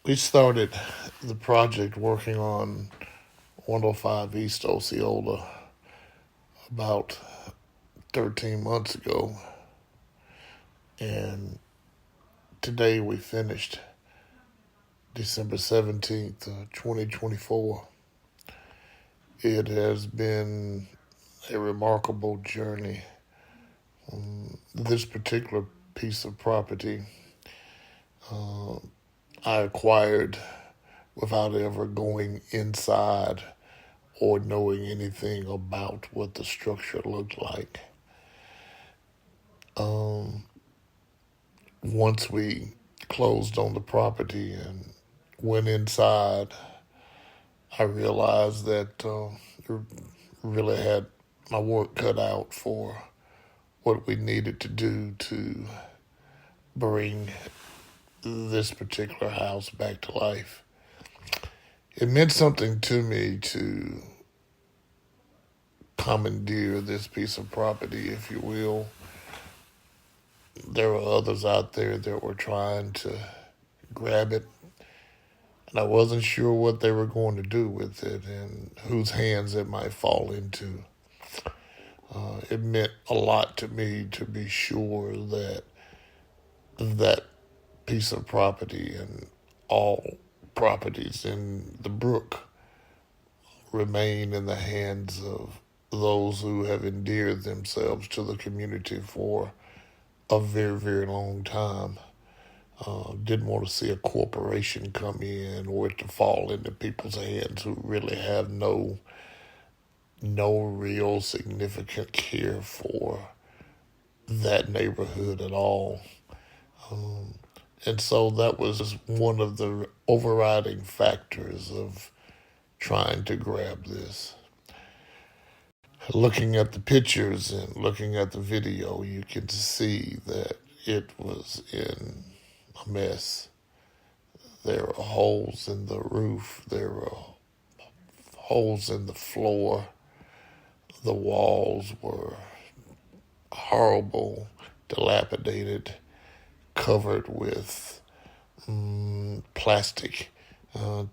We started the project working on 105 East Osceola about 13 months ago, and today we finished December 17th, 2024. It has been a remarkable journey. This particular piece of property uh, I acquired without ever going inside or knowing anything about what the structure looked like. Um, Once we closed on the property and went inside, I realized that I really had my work cut out for what we needed to do to bring this particular house back to life. It meant something to me to commandeer this piece of property, if you will. There were others out there that were trying to grab it, and I wasn't sure what they were going to do with it and whose hands it might fall into. It meant a lot to me to be sure that that piece of property and all properties in the brook remain in the hands of those who have endeared themselves to the community for a very, very long time. Didn't want to see a corporation come in or it to fall into people's hands who really have no real significant care for that neighborhood at all. Um, and so that was one of the overriding factors of trying to grab this. Looking at the pictures and looking at the video, you can see that it was in a mess. There were holes in the roof, there were holes in the floor, the walls were horrible, dilapidated, covered with plastic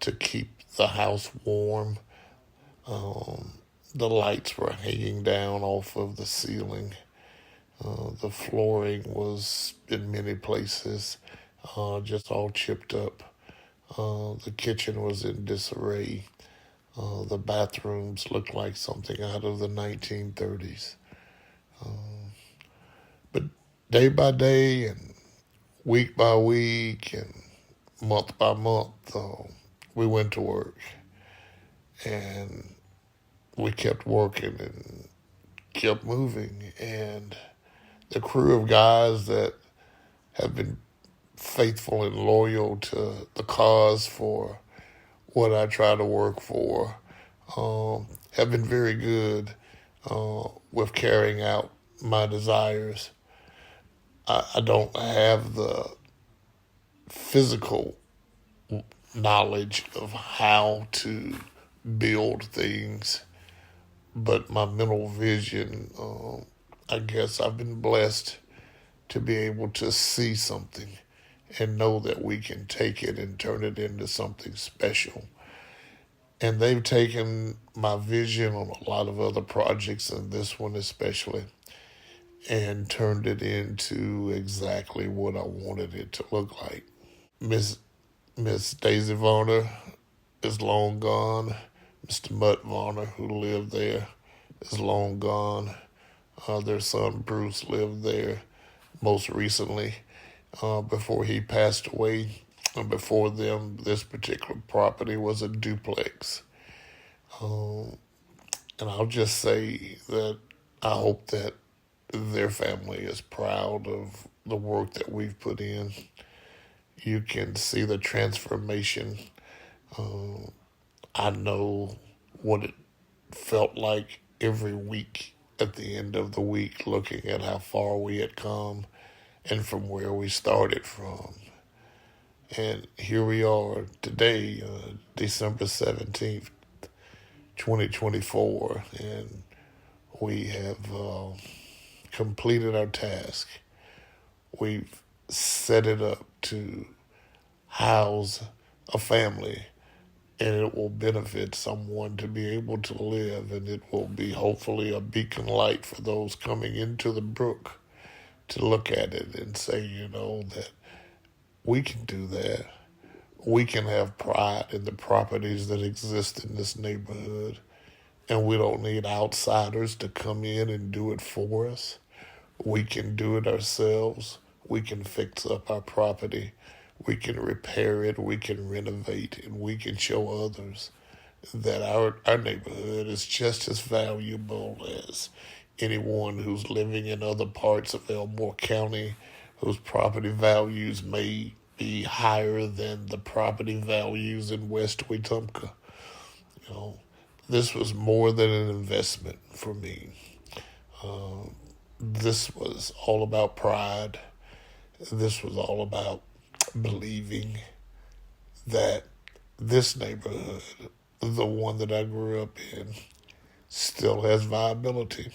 to keep the house warm. Um, the lights were hanging down off of the ceiling. The flooring was in many places just all chipped up. The kitchen was in disarray. The bathrooms looked like something out of the 1930s. But day by day and week by week and month by month, we went to work and we kept working and kept moving. And the crew of guys that have been faithful and loyal to the cause for what I try to work for have been very good with carrying out my desires. I don't have the physical knowledge of how to build things, but my mental vision, I guess I've been blessed to be able to see something and know that we can take it and turn it into something special. And they've taken my vision on a lot of other projects, and this one especially, and turned it into exactly what I wanted it to look like. Miss Miss Daisy Varner is long gone. Mr. Mutt Varner, who lived there, is long gone. Their son Bruce lived there most recently before he passed away. And before them, this particular property was a duplex. Um, and I'll just say that I hope that their family is proud of the work that we've put in. You can see the transformation. Um, I know what it felt like every week at the end of the week, looking at how far we had come and from where we started from. And here we are today, December 17th, 2024, and we have completed our task. We've set it up to house a family, and it will benefit someone to be able to live, and it will be hopefully a beacon light for those coming into the brook to look at it and say, that we can do that. We can have pride in the properties that exist in this neighborhood, and we don't need outsiders to come in and do it for us. We can do it ourselves. We can fix up our property. We can repair it. We can renovate, and we can show others that our neighborhood is just as valuable as anyone who's living in other parts of Elmore County whose property values may be higher than the property values in West Wetumpka. You know, this was more than an investment for me. This was all about pride. This was all about believing that this neighborhood, the one that I grew up in, still has viability,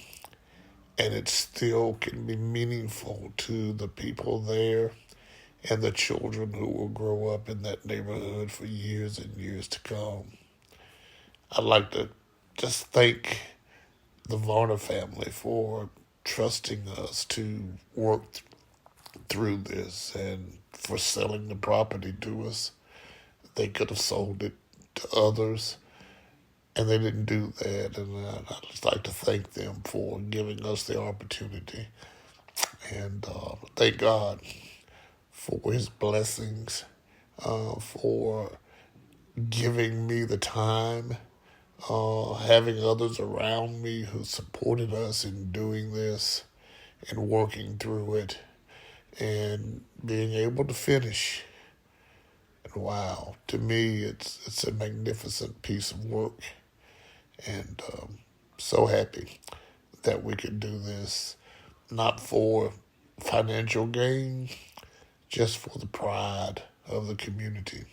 and it still can be meaningful to the people there and the children who will grow up in that neighborhood for years and years to come. I'd like to just thank the Varner family for trusting us to work through this and for selling the property to us. They could have sold it to others, and they didn't do that. And I'd just like to thank them for giving us the opportunity. And thank God for his blessings, for giving me the time, having others around me who supported us in doing this and working through it and being able to finish. And wow, to me, it's a magnificent piece of work, and so happy that we could do this, not for financial gain, just for the pride of the community.